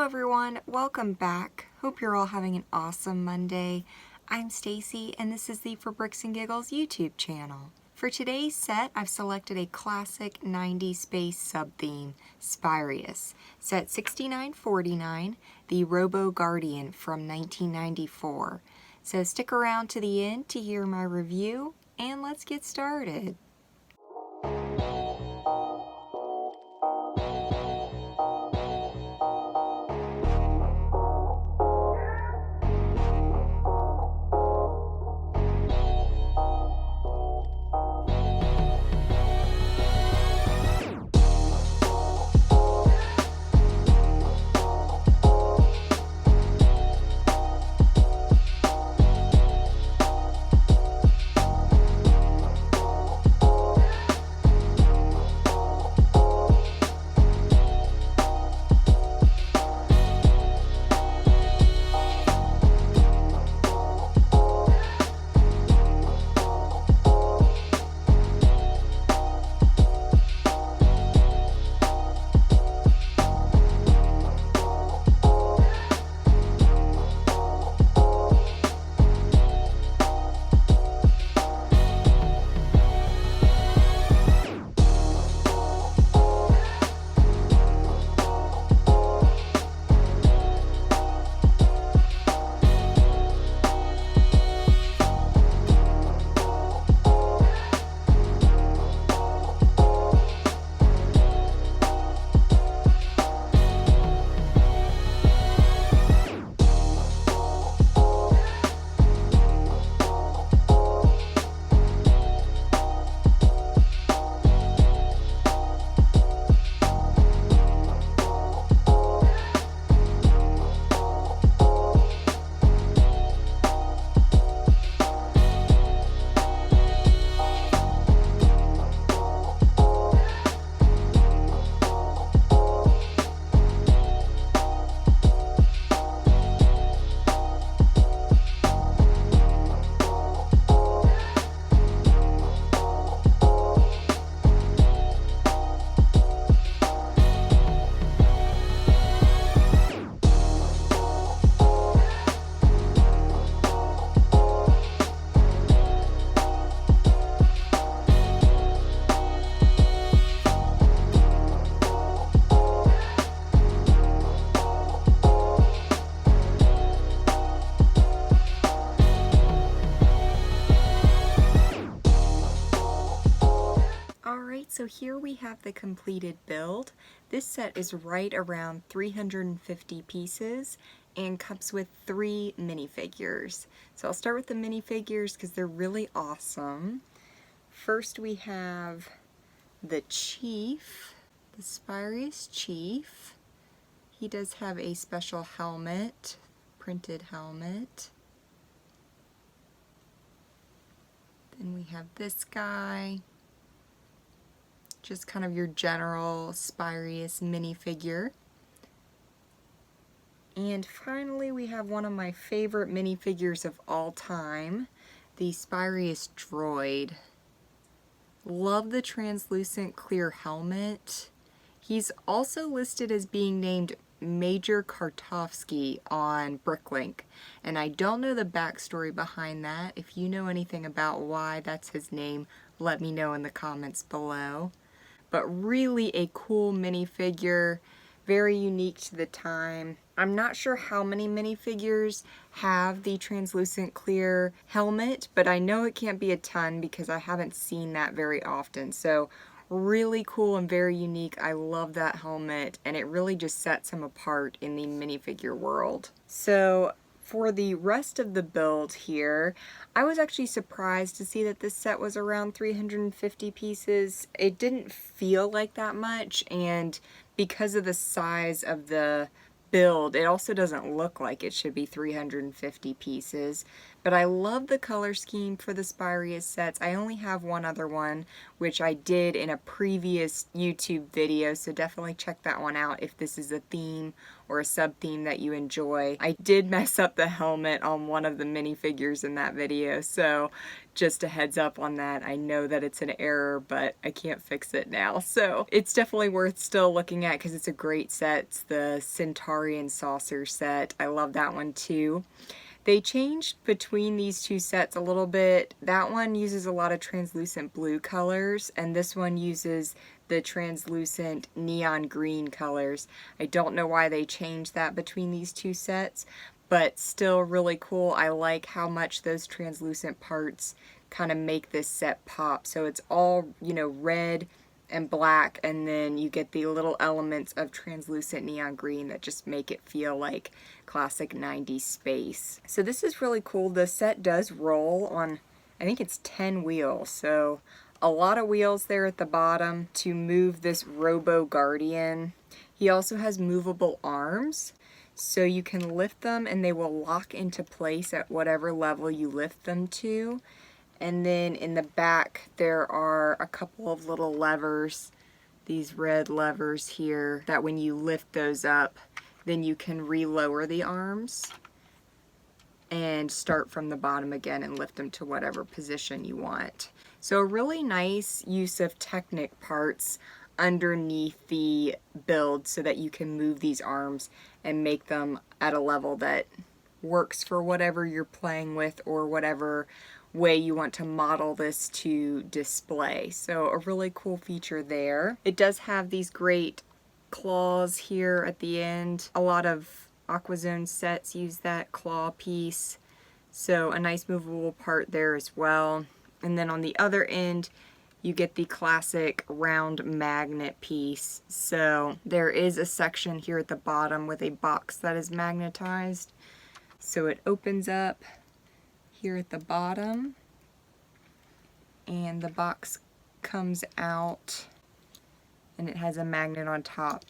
Hello everyone, welcome back. Hope you're all having an awesome Monday. I'm Stacy and this is the For Bricks and Giggles YouTube channel. For today's set, I've selected a classic 90s space sub-theme, Spirius, set 6949, the Robo-Guardian from 1994. So stick around to the end to hear my review, and let's get started. Alright, so here we have the completed build. This set is right around 350 pieces and comes with 3 minifigures. So I'll start with the minifigures because they're really awesome. First we have the Chief, the Spirius Chief. He does have a special helmet, printed helmet. Then we have this guy. Just kind of your general Spirius minifigure. And finally we have one of my favorite minifigures of all time, the Spirius Droid. Love the translucent clear helmet. He's also listed as being named Major Kartovsky on BrickLink, and I don't know the backstory behind that. If you know anything about why that's his name, let me know in the comments below. But really a cool minifigure, very unique to the time. I'm not sure how many minifigures have the translucent clear helmet, but I know it can't be a ton because I haven't seen that very often. So really cool and very unique. I love that helmet, and it really just sets him apart in the minifigure world. So for the rest of the build here, I was actually surprised to see that this set was around 350 pieces. It didn't feel like that much, and because of the size of the build, it also doesn't look like it should be 350 pieces. But I love the color scheme for the Spirius sets. I only have one other one, which I did in a previous YouTube video, so definitely check that one out if this is a theme or a sub-theme that you enjoy. I did mess up the helmet on one of the minifigures in that video, so just a heads up on that. I know that it's an error, but I can't fix it now. So it's definitely worth still looking at because it's a great set. It's the Centaurian Saucer set. I love that one too. They changed between these two sets a little bit. That one uses a lot of translucent blue colors, and this one uses the translucent neon green colors. I don't know why they changed that between these two sets, but still really cool. I like how much those translucent parts kind of make this set pop. So it's all, you know, red and black, and then you get the little elements of translucent neon green that just make it feel like classic 90s space. So this is really cool. The set does roll on, I think it's 10 wheels, so a lot of wheels there at the bottom to move this Robo-Guardian. He also has movable arms, so you can lift them and they will lock into place at whatever level you lift them to. And then in the back there are a couple of little levers, these red levers here, that when you lift those up, then you can re-lower the arms and start from the bottom again and lift them to whatever position you want. So a really nice use of Technic parts underneath the build so that you can move these arms and make them at a level that works for whatever you're playing with or whatever way you want to model this to display. So a really cool feature there. It does have these great claws here at the end. A lot of AquaZone sets use that claw piece, so a nice movable part there as well. And then on the other end you get the classic round magnet piece. So there is a section here at the bottom with a box that is magnetized. So it opens up here at the bottom and the box comes out and it has a magnet on top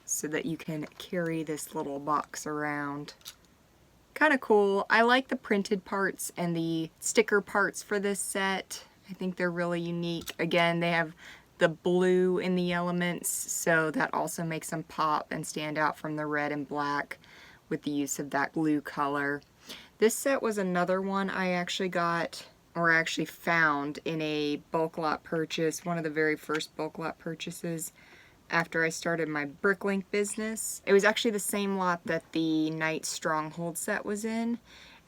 so that you can carry this little box around. Kind of cool. I like the printed parts and the sticker parts for this set. I think they're really unique. Again, they have the blue in the elements, so that also makes them pop and stand out from the red and black with the use of that blue color. This set was another one I actually got, or actually found in a bulk lot purchase, one of the very first bulk lot purchases after I started my BrickLink business. It was actually the same lot that the Night Stronghold set was in,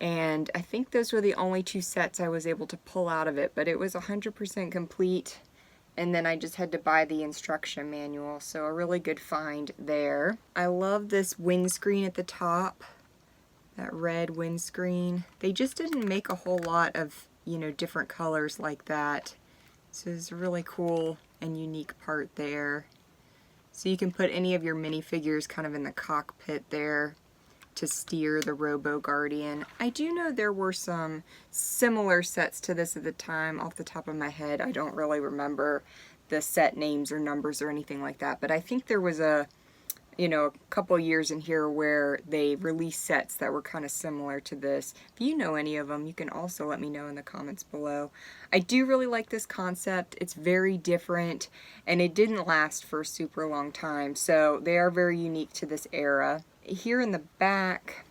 and I think those were the only two sets I was able to pull out of it, but it was 100% complete, and then I just had to buy the instruction manual, so a really good find there. I love this windscreen at the top. That red windscreen. They just didn't make a whole lot of, you know, different colors like that. So it's a really cool and unique part there. So you can put any of your minifigures kind of in the cockpit there to steer the Robo-Guardian. I do know there were some similar sets to this at the time. Off the top of my head, I don't really remember the set names or numbers or anything like that, but I think there was a couple years in here where they released sets that were kind of similar to this. If you know any of them, you can also let me know in the comments below. I do really like this concept. It's very different, and it didn't last for a super long time, so they are very unique to this era. Here in the back,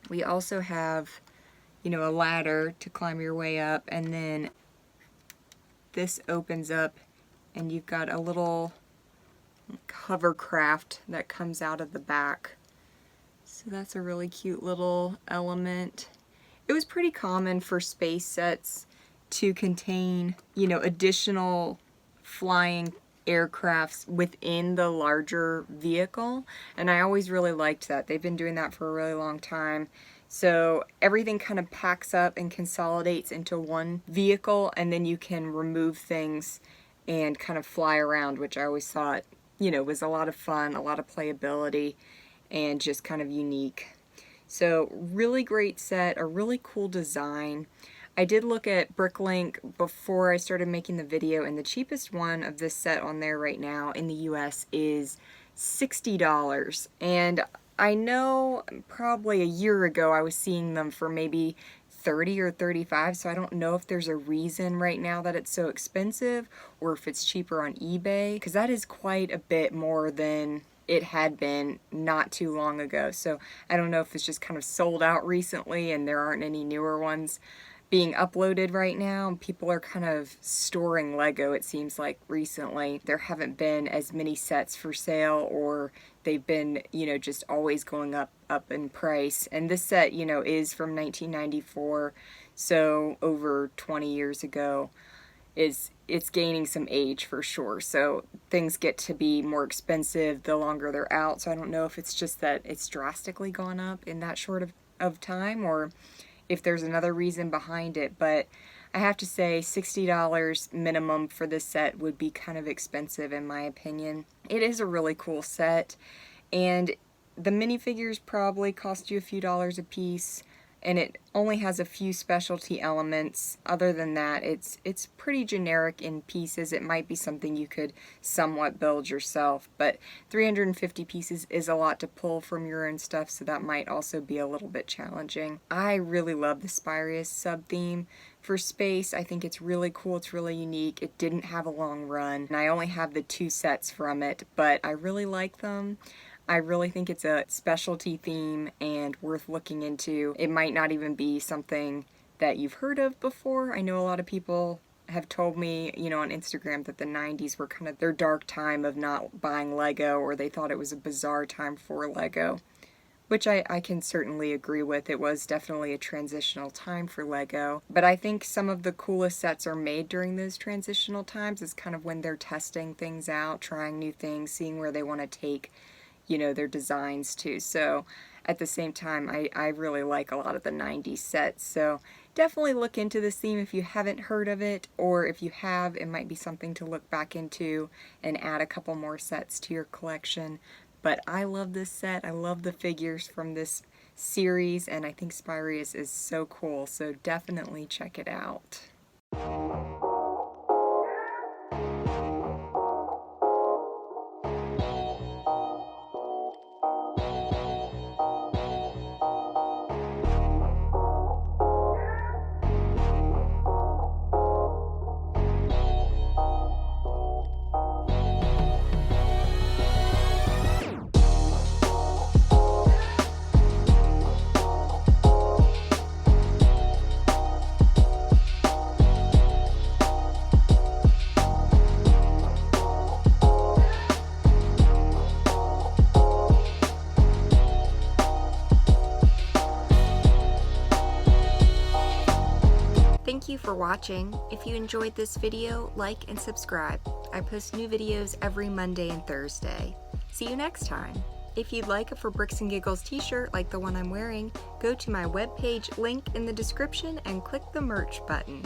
we also have, a ladder to climb your way up, and then this opens up, and you've got a little hovercraft that comes out of the back. So that's a really cute little element. It was pretty common for space sets to contain, additional flying aircrafts within the larger vehicle, and I always really liked that. They've been doing that for a really long time. So everything kind of packs up and consolidates into one vehicle, and then you can remove things and kind of fly around, which I always thought was a lot of fun, a lot of playability, and just kind of unique. So really great set, a really cool design. I did look at BrickLink before I started making the video, and the cheapest one of this set on there right now in the US is $60. And I know probably a year ago I was seeing them for maybe 30 or 35, so I don't know if there's a reason right now that it's so expensive or if it's cheaper on eBay, because that is quite a bit more than it had been not too long ago. So I don't know if it's just kind of sold out recently and there aren't any newer ones, being uploaded right now. People are kind of storing Lego, it seems like, recently. There haven't been as many sets for sale, or they've been, you know, just always going up in price. And this set, you know, is from 1994, so over 20 years ago. It's gaining some age for sure, so things get to be more expensive the longer they're out. So I don't know if it's just that it's drastically gone up in that short of time, or if there's another reason behind it. But I have to say $60 minimum for this set would be kind of expensive in my opinion. It is a really cool set, and the minifigures probably cost you a few dollars a piece, and it only has a few specialty elements. Other than that, it's pretty generic in pieces. It might be something you could somewhat build yourself, but 350 pieces is a lot to pull from your own stuff, so that might also be a little bit challenging. I really love the Spyrius sub-theme for space. I think it's really cool, it's really unique. It didn't have a long run, and I only have the 2 sets from it, but I really like them. I really think it's a specialty theme and worth looking into. It might not even be something that you've heard of before. I know a lot of people have told me, you know, on Instagram that the 90s were kind of their dark time of not buying Lego, or they thought it was a bizarre time for Lego, which I can certainly agree with. It was definitely a transitional time for Lego. But I think some of the coolest sets are made during those transitional times. It's kind of when they're testing things out, trying new things, seeing where they want to take, you know, their designs too. So at the same time, I really like a lot of the 90s sets. So definitely look into this theme if you haven't heard of it, or if you have, it might be something to look back into and add a couple more sets to your collection. But I love this set. I love the figures from this series, and I think Spyrius is so cool. So definitely check it out. Thank you for watching. If you enjoyed this video, like and subscribe. I post new videos every Monday and Thursday. See you next time. If you'd like a For Bricks and Giggles t-shirt like the one I'm wearing, go to my webpage link in the description and click the merch button.